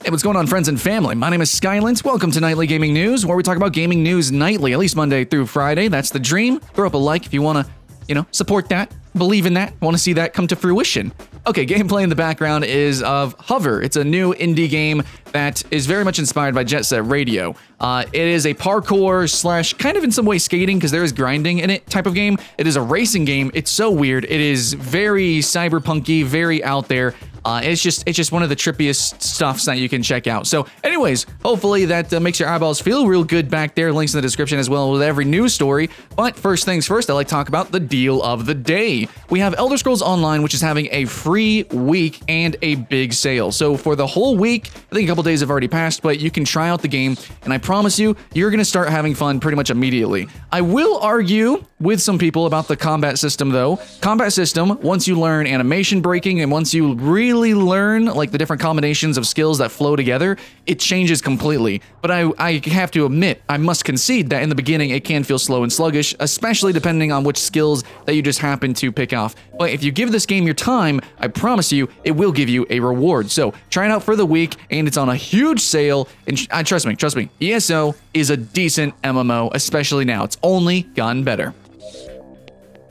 Hey, what's going on, friends and family? My name is Skylent. Welcome to Nightly Gaming News, where we talk about gaming news nightly, at least Monday through Friday. That's the dream. Throw up a like if you want to, support that, believe in that, want to see that come to fruition. Okay, gameplay in the background is of Hover. It's a new indie game that is very much inspired by Jet Set Radio. It is a parkour slash kind of in some way skating, because there is grinding in it type of game. It is a racing game. It's so weird. It is very cyberpunky, very out there. It's just one of the trippiest stuffs that you can check out. So anyways, hopefully that makes your eyeballs feel real good back there. Links in the description as well with every news story. But first things first, I like to talk about the deal of the day. We have Elder Scrolls Online, which is having a free week and a big sale. So for the whole week, I think a couple days have already passed, but you can try out the game, and I promise you, you're going to start having fun pretty much immediately. I will argue with some people about the combat system, though. Combat system, once you learn animation breaking and once you really learn like the different combinations of skills that flow together, it changes completely. But I have to admit, I must concede that in the beginning it can feel slow and sluggish, especially depending on which skills that you just happen to pick off. But if you give this game your time, I promise you, it will give you a reward. So try it out for the week, and it's on a huge sale. And trust me, ESO is a decent MMO, especially now. It's only gotten better.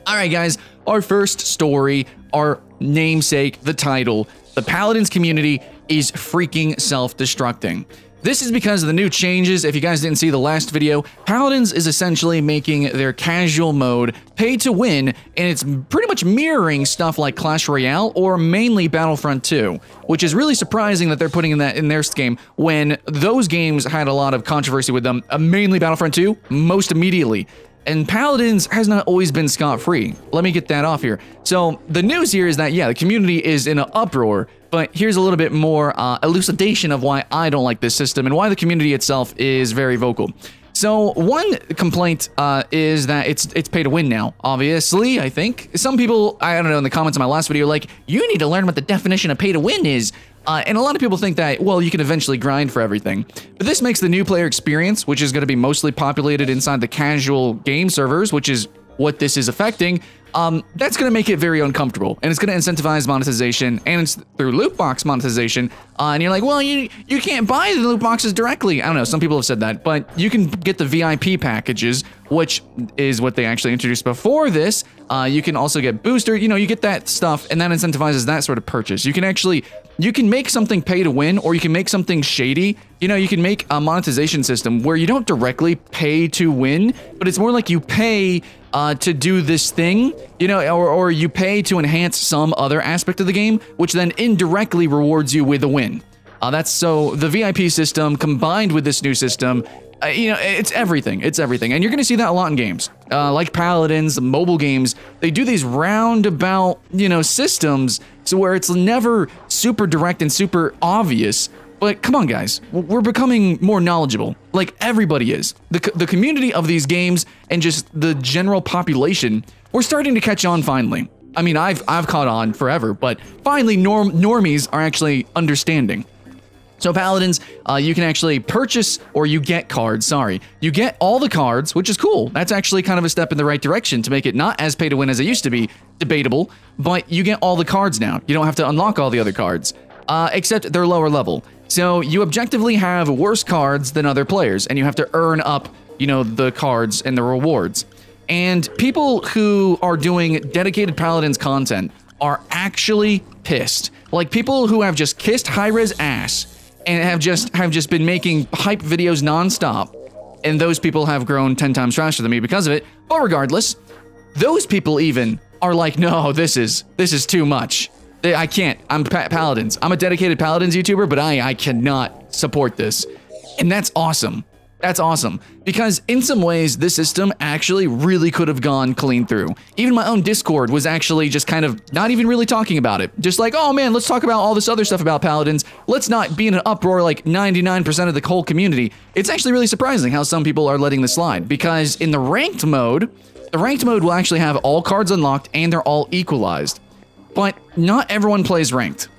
All right, guys, our first story, our namesake, the title, the Paladins community is freaking self-destructing. This is because of the new changes. If you guys didn't see the last video, Paladins is essentially making their casual mode pay to win, and it's pretty much mirroring stuff like Clash Royale or mainly Battlefront 2, which is really surprising that they're putting that in their game when those games had a lot of controversy with them, mainly Battlefront 2, most immediately. And Paladins has not always been scot-free. Let me get that off here. So the news here is that, yeah, the community is in an uproar, but here's a little bit more elucidation of why I don't like this system and why the community itself is very vocal. So one complaint is that it's pay to win now, obviously, I think. Some people, I don't know, in the comments on my last video, like, you need to learn what the definition of pay to win is. And a lot of people think that, well, you can eventually grind for everything. But this makes the new player experience, which is going to be mostly populated inside the casual game servers, which is what this is affecting, that's going to make it very uncomfortable. And it's going to incentivize monetization, and it's through loot box monetization. And you're like, well, you can't buy the loot boxes directly. I don't know, some people have said that, but you can get the VIP packages, which is what they actually introduced before this. You can also get booster, you get that stuff, and that incentivizes that sort of purchase. You can make something pay to win, or you can make something shady. You can make a monetization system where you don't directly pay to win, but it's more like you pay to do this thing, or you pay to enhance some other aspect of the game, which then indirectly rewards you with a win. That's so the VIP system combined with this new system, it's everything. It's everything. And you're going to see that a lot in games. Like Paladins, mobile games, they do these roundabout, systems, so where it's never super direct and super obvious. But come on, guys, we're becoming more knowledgeable. Like everybody is. The community of these games and just the general population, we're starting to catch on finally. I mean, I've caught on forever, but finally normies are actually understanding. So Paladins, you can actually purchase, or you get cards, sorry. You get all the cards, which is cool. That's actually kind of a step in the right direction to make it not as pay to win as it used to be, debatable, but you get all the cards now. You don't have to unlock all the other cards, except they're lower level. So you objectively have worse cards than other players, and you have to earn up, the cards and the rewards. And people who are doing dedicated Paladins content are actually pissed. Like people who have just kissed high-res ass and have just been making hype videos nonstop, and those people have grown 10 times faster than me because of it. But regardless, those people even are like, no, this is too much. I can't. I'm Paladins. I'm a dedicated Paladins YouTuber, but I cannot support this. And that's awesome. That's awesome. Because in some ways, this system actually really could have gone clean through. Even my own Discord was actually just kind of not even really talking about it. Just like, oh man, let's talk about all this other stuff about Paladins. Let's not be in an uproar like 99% of the whole community. It's actually really surprising how some people are letting this slide. Because in the ranked mode will actually have all cards unlocked and they're all equalized. But not everyone plays ranked.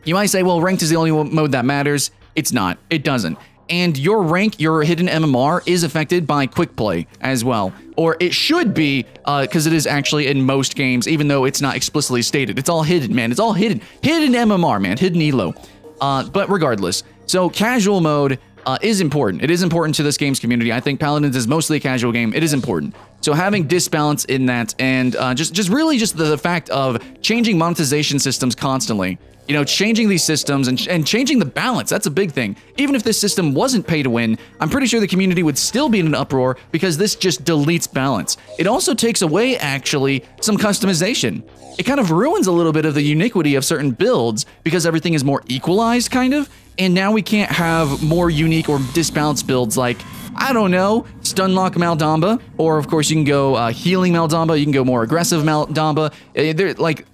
You might say, well, ranked is the only mode that matters. It's not. It doesn't. And your rank, your hidden MMR, is affected by quick play as well. Or it should be, because it is actually in most games, even though it's not explicitly stated. It's all hidden, man. It's all hidden. Hidden MMR, man. Hidden ELO. But regardless, so casual mode is important. It is important to this game's community. I think Paladins is mostly a casual game. It is important. So having disbalance in that, and just really the fact of changing monetization systems constantly, you know, changing these systems and changing the balance, that's a big thing. Even if this system wasn't pay to win, I'm pretty sure the community would still be in an uproar because this just deletes balance. It also takes away, actually, some customization. It kind of ruins a little bit of the uniquity of certain builds because everything is more equalized, kind of, and now we can't have more unique or disbalanced builds like, I don't know, Stunlock Maldamba, or of course you can go Healing Maldamba, you can go more aggressive Maldamba.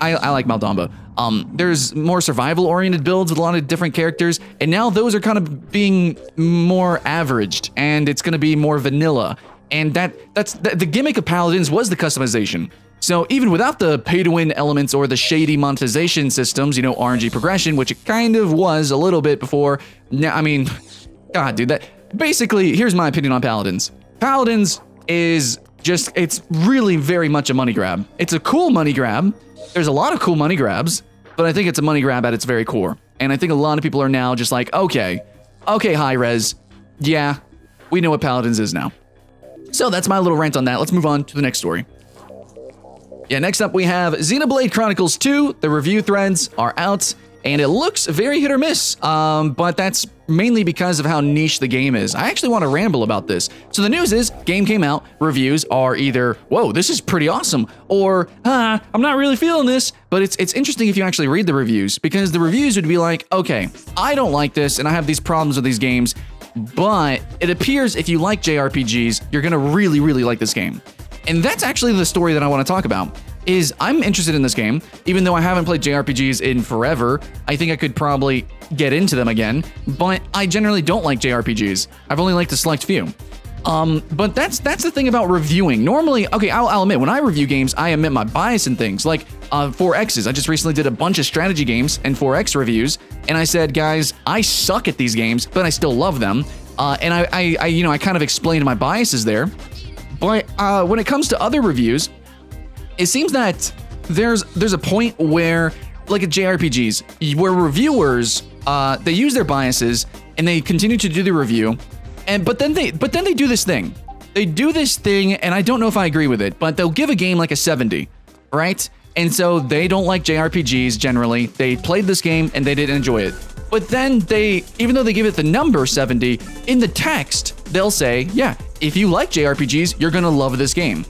I like Maldamba. There's more survival-oriented builds with a lot of different characters, and now those are kind of being more averaged, and it's going to be more vanilla. And that's the gimmick of Paladins was the customization. So even without the pay-to-win elements or the shady monetization systems, you know, RNG progression, which it kind of was a little bit before. Now, I mean, God, dude, that basically, here's my opinion on Paladins. Paladins is just, it's really very much a money grab. It's a cool money grab. There's a lot of cool money grabs, but I think it's a money grab at its very core. And I think a lot of people are now just like, okay, high res, yeah, we know what Paladins is now. So that's my little rant on that. Let's move on to the next story. Yeah, next up we have XENOBLADE Chronicles 2. The review threads are out, and it looks very hit or miss, but that's mainly because of how niche the game is. I actually want to ramble about this. So the news is, game came out, reviews are either, whoa, this is pretty awesome, or, I'm not really feeling this. But it's interesting if you actually read the reviews, because the reviews would be like, okay, I don't like this, and I have these problems with these games, but it appears if you like JRPGs, you're gonna really, really like this game. And that's actually the story that I want to talk about, is I'm interested in this game, even though I haven't played JRPGs in forever. I think I could probably get into them again, but I generally don't like JRPGs. I've only liked a select few. But that's the thing about reviewing. Normally, okay, I'll admit, when I review games, I admit my bias in things, like 4X's. I just recently did a bunch of strategy games and 4X reviews, and I said, guys, I suck at these games, but I still love them. And I kind of explained my biases there. But when it comes to other reviews, it seems that there's a point where, like at JRPGs, where reviewers they use their biases and they continue to do the review, but then they do this thing. They do this thing, and I don't know if I agree with it, but they'll give a game like a 70, right? And so they don't like JRPGs generally. They played this game and they didn't enjoy it. But then even though they give it the number 70, in the text, they'll say, yeah, if you like JRPGs, you're gonna love this game.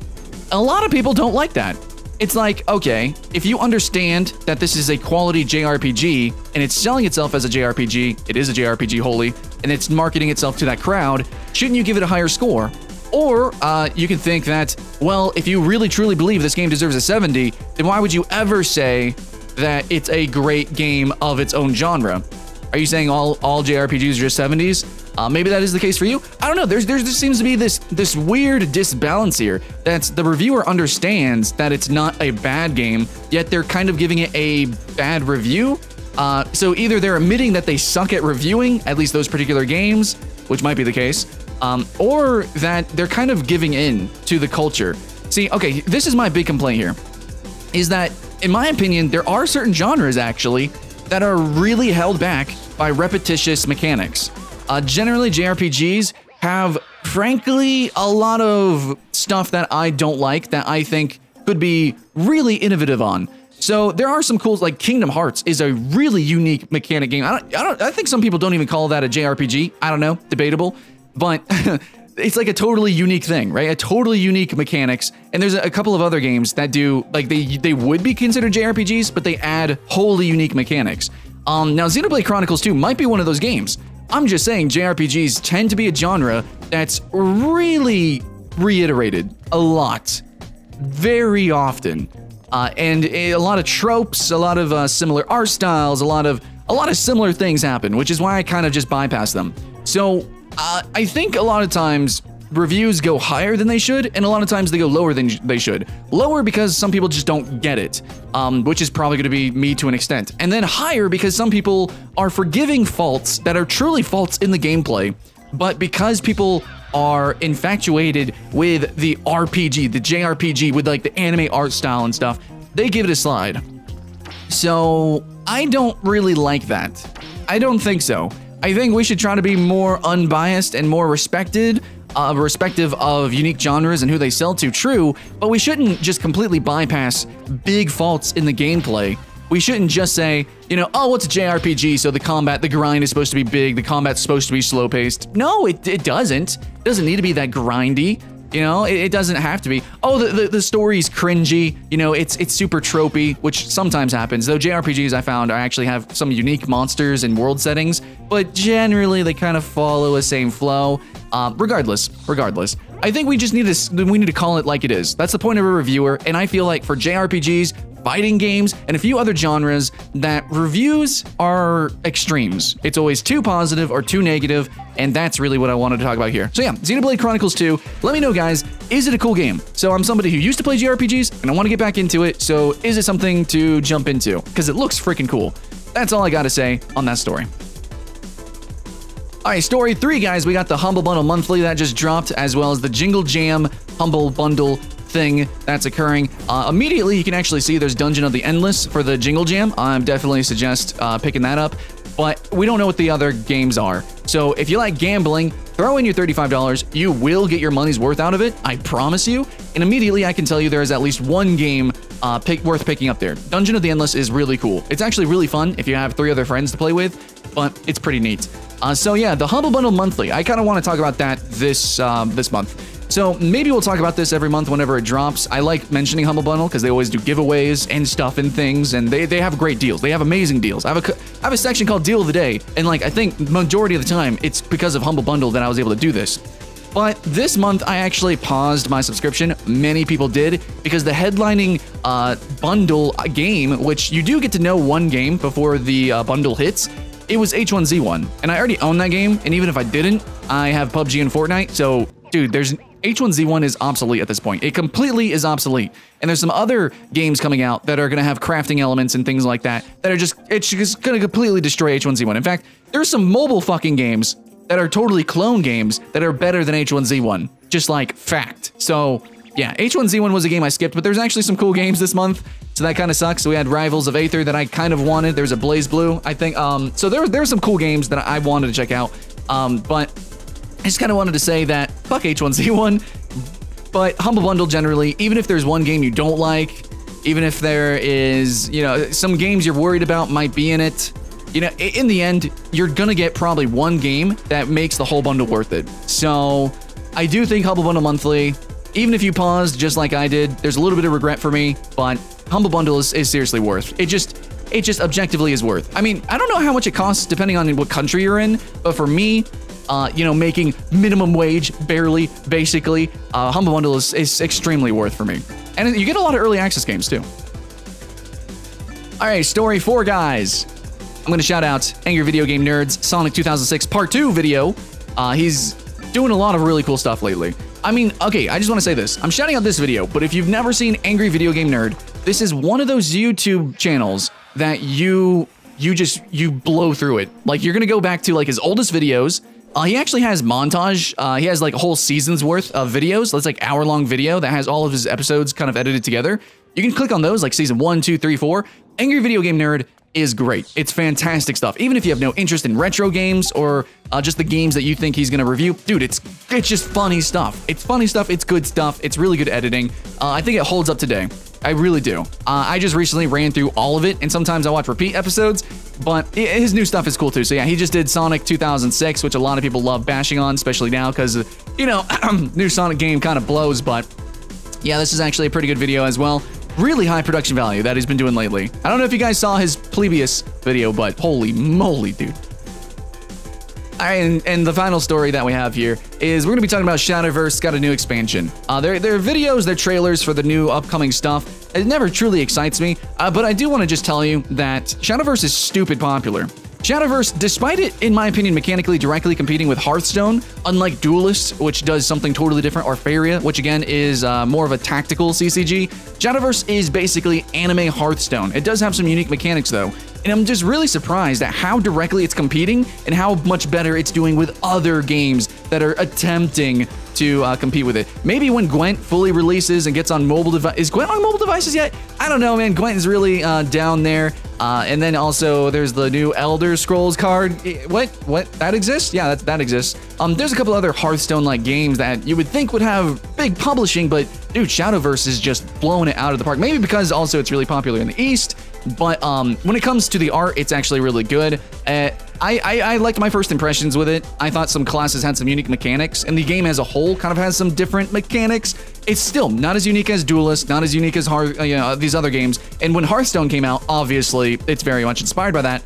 A lot of people don't like that. It's like, okay, if you understand that this is a quality JRPG and it's selling itself as a JRPG, it is a JRPG wholly, and it's marketing itself to that crowd, shouldn't you give it a higher score? Or you can think that, well, if you really truly believe this game deserves a 70, then why would you ever say that it's a great game of its own genre? Are you saying all JRPGs are just 70s? Maybe that is the case for you. I don't know. There seems to be this weird disbalance here. That's the reviewer understands that it's not a bad game, yet they're kind of giving it a bad review. So either they're admitting that they suck at reviewing, at least those particular games, which might be the case, or that they're kind of giving in to the culture. See, okay, this is my big complaint here, is that, in my opinion, there are certain genres, actually, that are really held back by repetitious mechanics. Generally, JRPGs have, frankly, a lot of stuff that I don't like that I think could be really innovative on. So there are some cool, like Kingdom Hearts is a really unique mechanic game. I think some people don't even call that a JRPG. I don't know, debatable, but it's like a totally unique thing, right? A totally unique mechanics. And there's a couple of other games that do, like they would be considered JRPGs, but they add wholly unique mechanics. Now XENOBLADE Chronicles 2 might be one of those games. I'm just saying JRPGs tend to be a genre that's really reiterated a lot, very often. And a lot of tropes, a lot of similar art styles, a lot of similar things happen, which is why I kind of just bypass them. So I think a lot of times reviews go higher than they should, and a lot of times they go lower than they should. Lower because some people just don't get it, which is probably going to be me to an extent. And then higher because some people are forgiving faults that are truly faults in the gameplay, but because people are infatuated with the RPG, the JRPG, with like the anime art style and stuff, they give it a slide. So I don't really like that. I don't think so. I think we should try to be more unbiased and more respective of unique genres and who they sell to, true, but we shouldn't just completely bypass big faults in the gameplay. We shouldn't just say, you know, oh, what's a JRPG, so the combat, the grind is supposed to be big, the combat's supposed to be slow-paced. No, it doesn't. It doesn't need to be that grindy. You know, it doesn't have to be. Oh, the story's cringy. You know, it's super tropey, which sometimes happens. Though JRPGs I found actually have some unique monsters and world settings, but generally they kind of follow a same flow. Regardless, I think we just need to call it like it is. That's the point of a reviewer, and I feel like for JRPGs, fighting games, and a few other genres, that reviews are extremes. It's always too positive or too negative, and that's really what I wanted to talk about here. So yeah, XENOBLADE Chronicles 2, let me know guys, is it a cool game? So I'm somebody who used to play JRPGs, and I want to get back into it, so is it something to jump into? Because it looks freaking cool. That's all I gotta say on that story. All right, story 3, guys, we got the Humble Bundle Monthly that just dropped, as well as the Jingle Jam Humble Bundle thing that's occurring. Immediately, you can actually see there's Dungeon of the Endless for the Jingle Jam. I definitely suggest picking that up, but we don't know what the other games are. So if you like gambling, throw in your $35. You will get your money's worth out of it, I promise you. And immediately, I can tell you there is at least one game worth picking up there. Dungeon of the Endless is really cool. It's actually really fun if you have 3 other friends to play with, but it's pretty neat. So yeah, the Humble Bundle Monthly. I kind of want to talk about that this month. So maybe we'll talk about this every month whenever it drops. I like mentioning Humble Bundle because they always do giveaways and stuff and things, and they have great deals. They have amazing deals. I have a section called Deal of the Day, and like I think majority of the time it's because of Humble Bundle that I was able to do this. But this month I actually paused my subscription. Many people did because the headlining bundle game, which you do get to know one game before the bundle hits, it was H1Z1, and I already own that game, and even if I didn't, I have PUBG and Fortnite, so dude, H1Z1 is obsolete at this point. It completely is obsolete. And there's some other games coming out that are going to have crafting elements and things like that are it's just going to completely destroy H1Z1. In fact, there's some mobile fucking games that are totally clone games that are better than H1Z1. Just like fact. So yeah, H1Z1 was a game I skipped, but there's actually some cool games this month. So that kind of sucks. So we had Rivals of Aether that I kind of wanted. There's a Blaze Blue, I think. So there were some cool games that I wanted to check out. But I just kind of wanted to say that fuck H1Z1, but Humble Bundle generally, even if there's one game you don't like, even if there is, you know, some games you're worried about might be in it, you know, in the end, you're gonna get probably one game that makes the whole bundle worth it. So I do think Humble Bundle Monthly, even if you paused just like I did, there's a little bit of regret for me, but Humble Bundle is seriously worth. It just objectively is worth. I mean, I don't know how much it costs depending on what country you're in, but for me, you know, making minimum wage, barely, basically, Humble Bundle is extremely worth for me. And you get a lot of early access games, too. All right, story 4, guys. I'm going to shout out Angry Video Game Nerd's Sonic 2006 Part 2 video. He's doing a lot of really cool stuff lately. I mean, okay, I just want to say this. I'm shouting out this video, but if you've never seen Angry Video Game Nerd, this is one of those YouTube channels that you blow through it. Like, you're going to go back to, like, his oldest videos. He actually has montage. He has like a whole season's worth of videos. That's like hour-long video that has all of his episodes kind of edited together. You can click on those, like season 1, 2, 3, 4. Angry Video Game Nerd is great. It's fantastic stuff. Even if you have no interest in retro games or just the games that you think he's gonna review, dude, it's just funny stuff. It's funny stuff. It's good stuff. It's really good editing. I think it holds up today. I really do. I just recently ran through all of it, and sometimes I watch repeat episodes, but his new stuff is cool too. So yeah, he just did Sonic 2006, which a lot of people love bashing on, especially now because, you know, new Sonic game kind of blows, but yeah, this is actually a pretty good video as well. Really high production value that he's been doing lately. I don't know if you guys saw his Plebius video, but holy moly, dude. All right, and the final story that we have here is we're going to be talking about Shadowverse got a new expansion. Their videos, their trailers for the new upcoming stuff, it never truly excites me, but I do want to just tell you that Shadowverse is stupid popular. Shadowverse, despite it, in my opinion, mechanically directly competing with Hearthstone, unlike Duelist, which does something totally different, or Faria, which again is more of a tactical CCG, Shadowverse is basically anime Hearthstone. It does have some unique mechanics though, and I'm just really surprised at how directly it's competing and how much better it's doing with other games that are attempting to compete with it. Maybe when Gwent fully releases and gets on mobile device. Is Gwent on mobile devices yet? I don't know, man. Gwent is really down there. And then also there's the new Elder Scrolls card. What? That exists? Yeah, that exists. There's a couple other Hearthstone-like games that you would think would have big publishing, but dude, Shadowverse is just blowing it out of the park. Maybe because also it's really popular in the East, but when it comes to the art, it's actually really good. I liked my first impressions with it. I thought some classes had some unique mechanics, and the game as a whole kind of has some different mechanics. It's still not as unique as Duelist, not as unique as these other games. And when Hearthstone came out, obviously, it's very much inspired by that.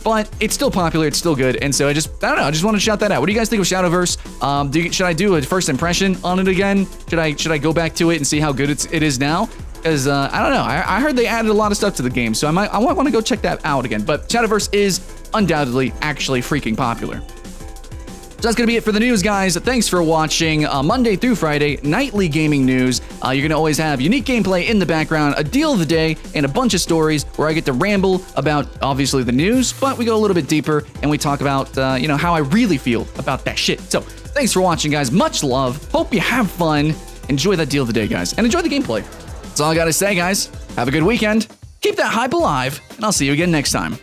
But it's still popular, it's still good, and so I don't know, I just want to shout that out. What do you guys think of Shadowverse? Should I do a first impression on it again? Should I go back to it and see how good it is now? Because I don't know, I heard they added a lot of stuff to the game, so I might want to go check that out again. But Shadowverse is undoubtedly actually freaking popular. So that's going to be it for the news, guys. Thanks for watching Monday through Friday, nightly gaming news. You're going to always have unique gameplay in the background, a deal of the day, and a bunch of stories where I get to ramble about, obviously, the news, but we go a little bit deeper and we talk about, how I really feel about that shit. So thanks for watching, guys. Much love. Hope you have fun. Enjoy that deal of the day, guys, and enjoy the gameplay. That's all I got to say, guys. Have a good weekend. Keep that hype alive, and I'll see you again next time.